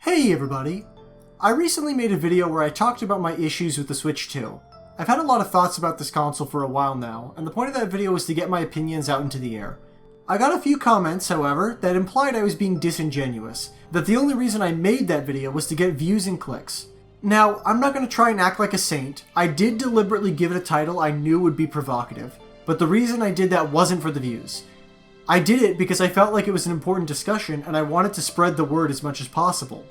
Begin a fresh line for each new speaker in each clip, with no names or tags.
Hey everybody! I recently made a video where I talked about my issues with the Switch 2. I've had a lot of thoughts about this console for a while now, and the point of that video was to get my opinions out into the air. I got a few comments, however, that implied I was being disingenuous, that the only reason I made that video was to get views and clicks. Now, I'm not going to try and act like a saint. I did deliberately give it a title I knew would be provocative, but the reason I did that wasn't for the views. I did it because I felt like it was an important discussion and I wanted to spread the word as much as possible.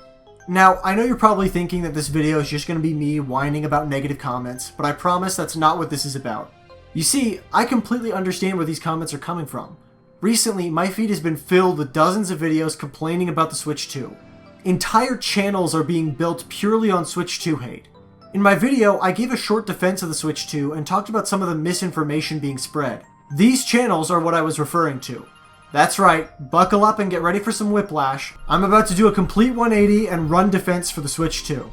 Now, I know you're probably thinking that this video is just going to be me whining about negative comments, but I promise that's not what this is about. You see, I completely understand where these comments are coming from. Recently, my feed has been filled with dozens of videos complaining about the Switch 2. Entire channels are being built purely on Switch 2 hate. In my video, I gave a short defense of the Switch 2 and talked about some of the misinformation being spread. These channels are what I was referring to. That's right, buckle up and get ready for some whiplash. I'm about to do a complete 180 and run defense for the Switch 2.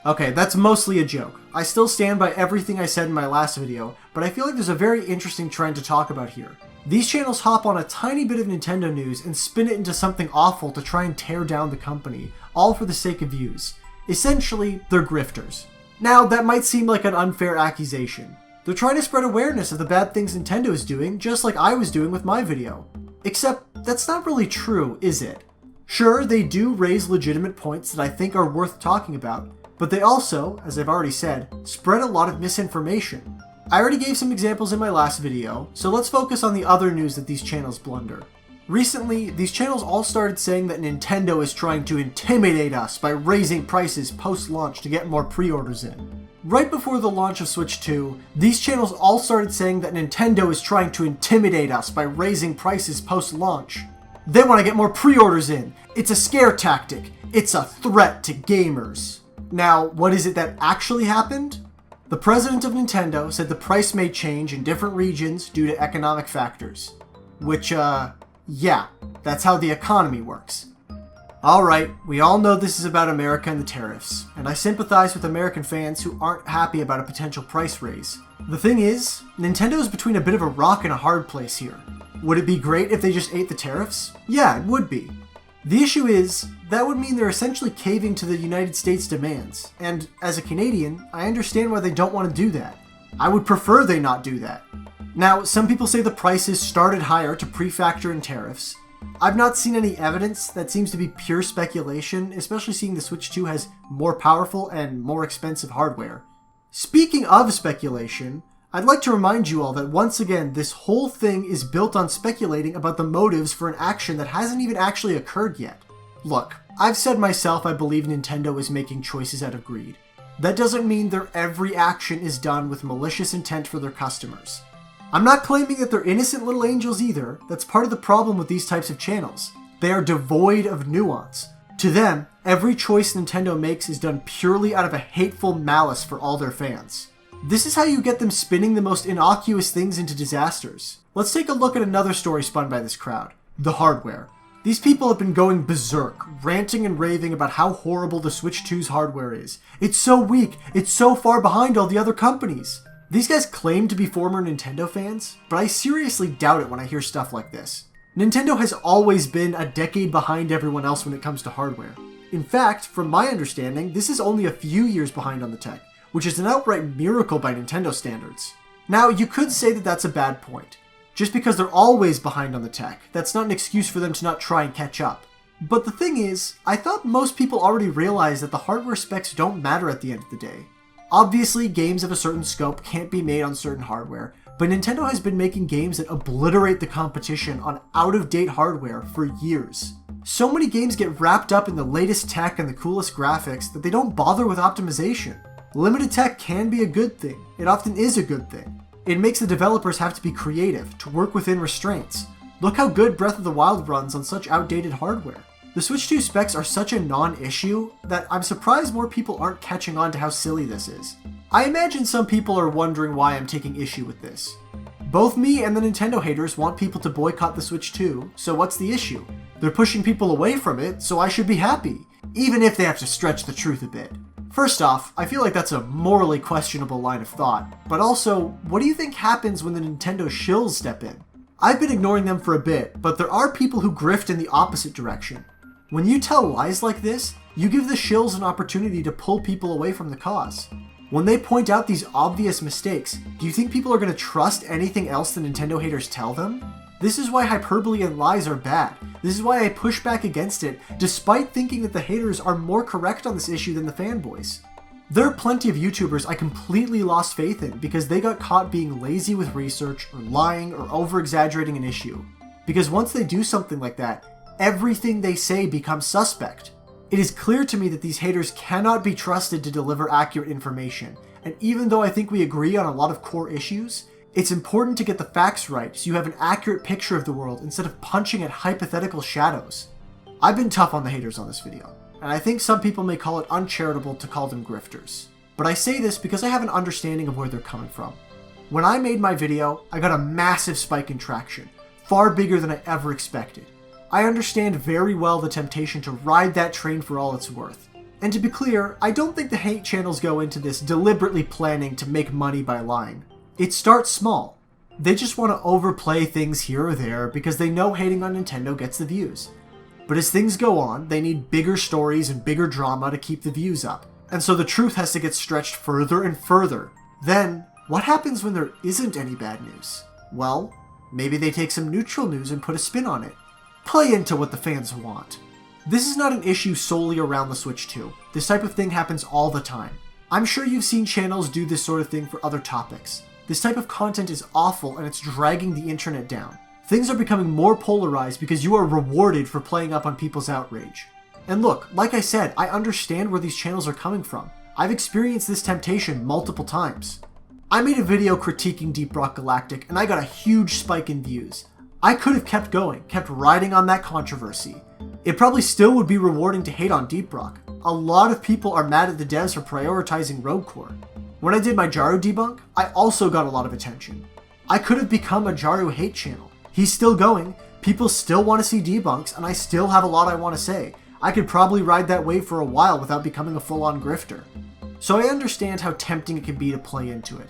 Okay, that's mostly a joke. I still stand by everything I said in my last video, but I feel like there's a very interesting trend to talk about here. These channels hop on a tiny bit of Nintendo news and spin it into something awful to try and tear down the company, all for the sake of views. Essentially, they're grifters. Now, that might seem like an unfair accusation. They're trying to spread awareness of the bad things Nintendo is doing, just like I was doing with my video. Except, that's not really true, is it? Sure, they do raise legitimate points that I think are worth talking about, but they also, as I've already said, spread a lot of misinformation. I already gave some examples in my last video, so let's focus on the other news that these channels blunder. Recently, these channels all started saying that Nintendo is trying to intimidate us by raising prices post-launch to get more pre-orders in. Right before the launch of Switch 2, these channels all started saying that Nintendo is trying to intimidate us by raising prices post-launch. They want to get more pre-orders in. It's a scare tactic. It's a threat to gamers. Now, what is it that actually happened? The president of Nintendo said the price may change in different regions due to economic factors. Which, yeah, that's how the economy works. Alright, we all know this is about America and the tariffs, and I sympathize with American fans who aren't happy about a potential price raise. The thing is, Nintendo is between a bit of a rock and a hard place here. Would it be great if they just ate the tariffs? Yeah, it would be. The issue is, that would mean they're essentially caving to the United States' demands, and as a Canadian, I understand why they don't want to do that. I would prefer they not do that. Now, some people say the prices started higher to pre-factor in tariffs. I've not seen any evidence. That seems to be pure speculation, especially seeing the Switch 2 has more powerful and more expensive hardware. Speaking of speculation, I'd like to remind you all that once again, this whole thing is built on speculating about the motives for an action that hasn't even actually occurred yet. Look, I've said myself I believe Nintendo is making choices out of greed. That doesn't mean their every action is done with malicious intent for their customers. I'm not claiming that they're innocent little angels either. That's part of the problem with these types of channels. They are devoid of nuance. To them, every choice Nintendo makes is done purely out of a hateful malice for all their fans. This is how you get them spinning the most innocuous things into disasters. Let's take a look at another story spun by this crowd. The hardware. These people have been going berserk, ranting and raving about how horrible the Switch 2's hardware is. It's so weak, it's so far behind all the other companies. These guys claim to be former Nintendo fans, but I seriously doubt it when I hear stuff like this. Nintendo has always been a decade behind everyone else when it comes to hardware. In fact, from my understanding, this is only a few years behind on the tech, which is an outright miracle by Nintendo standards. Now, you could say that that's a bad point. Just because they're always behind on the tech, that's not an excuse for them to not try and catch up. But the thing is, I thought most people already realized that the hardware specs don't matter at the end of the day. Obviously, games of a certain scope can't be made on certain hardware, but Nintendo has been making games that obliterate the competition on out-of-date hardware for years. So many games get wrapped up in the latest tech and the coolest graphics that they don't bother with optimization. Limited tech can be a good thing. It often is a good thing. It makes the developers have to be creative, to work within restraints. Look how good Breath of the Wild runs on such outdated hardware. The Switch 2 specs are such a non-issue that I'm surprised more people aren't catching on to how silly this is. I imagine some people are wondering why I'm taking issue with this. Both me and the Nintendo haters want people to boycott the Switch 2, so what's the issue? They're pushing people away from it, so I should be happy, even if they have to stretch the truth a bit. First off, I feel like that's a morally questionable line of thought, but also, what do you think happens when the Nintendo shills step in? I've been ignoring them for a bit, but there are people who grift in the opposite direction. When you tell lies like this, You give the shills an opportunity to pull people away from the cause. When they point out these obvious mistakes, do you think people are going to trust anything else the Nintendo haters tell them? This is why hyperbole and lies are bad. This is why I push back against it, despite thinking that the haters are more correct on this issue than the fanboys. There are plenty of YouTubers I completely lost faith in because they got caught being lazy with research, or lying, or over-exaggerating an issue. Because once they do something like that, everything they say becomes suspect. It is clear to me that these haters cannot be trusted to deliver accurate information, and even though I think we agree on a lot of core issues, it's important to get the facts right so you have an accurate picture of the world instead of punching at hypothetical shadows. I've been tough on the haters on this video, and I think some people may call it uncharitable to call them grifters. But I say this because I have an understanding of where they're coming from. When I made my video, I got a massive spike in traction, far bigger than I ever expected. I understand very well the temptation to ride that train for all it's worth. And to be clear, I don't think the hate channels go into this deliberately planning to make money by lying. It starts small. They just want to overplay things here or there because they know hating on Nintendo gets the views. But as things go on, they need bigger stories and bigger drama to keep the views up. And so the truth has to get stretched further and further. Then, what happens when there isn't any bad news? Well, maybe they take some neutral news and put a spin on it. Play into what the fans want. This is not an issue solely around the Switch 2. This type of thing happens all the time. I'm sure you've seen channels do this sort of thing for other topics. This type of content is awful and it's dragging the internet down. Things are becoming more polarized because you are rewarded for playing up on people's outrage. And look, like I said, I understand where these channels are coming from. I've experienced this temptation multiple times. I made a video critiquing Deep Rock Galactic and I got a huge spike in views. I could have kept going, kept riding on that controversy. It probably still would be rewarding to hate on Deep Rock. A lot of people are mad at the devs for prioritizing Rogue Core. When I did my Jaru debunk, I also got a lot of attention. I could have become a Jaru hate channel. He's still going, people still want to see debunks, and I still have a lot I want to say. I could probably ride that wave for a while without becoming a full-on grifter. So I understand how tempting it can be to play into it.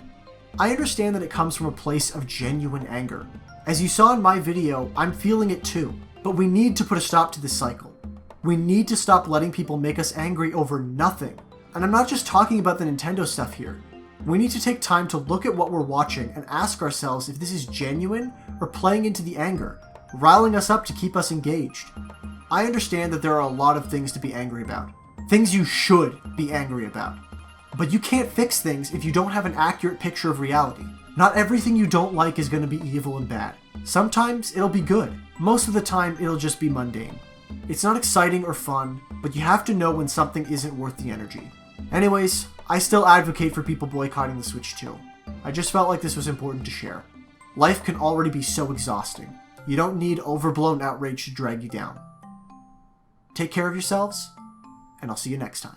I understand that it comes from a place of genuine anger. As you saw in my video, I'm feeling it too, but we need to put a stop to this cycle. We need to stop letting people make us angry over nothing. And I'm not just talking about the Nintendo stuff here. We need to take time to look at what we're watching and ask ourselves if this is genuine or playing into the anger, riling us up to keep us engaged. I understand that there are a lot of things to be angry about. Things you should be angry about. But you can't fix things if you don't have an accurate picture of reality. Not everything you don't like is going to be evil and bad. Sometimes it'll be good. Most of the time it'll just be mundane. It's not exciting or fun, but you have to know when something isn't worth the energy. Anyways, I still advocate for people boycotting the Switch 2. I just felt like this was important to share. Life can already be so exhausting. You don't need overblown outrage to drag you down. Take care of yourselves, and I'll see you next time.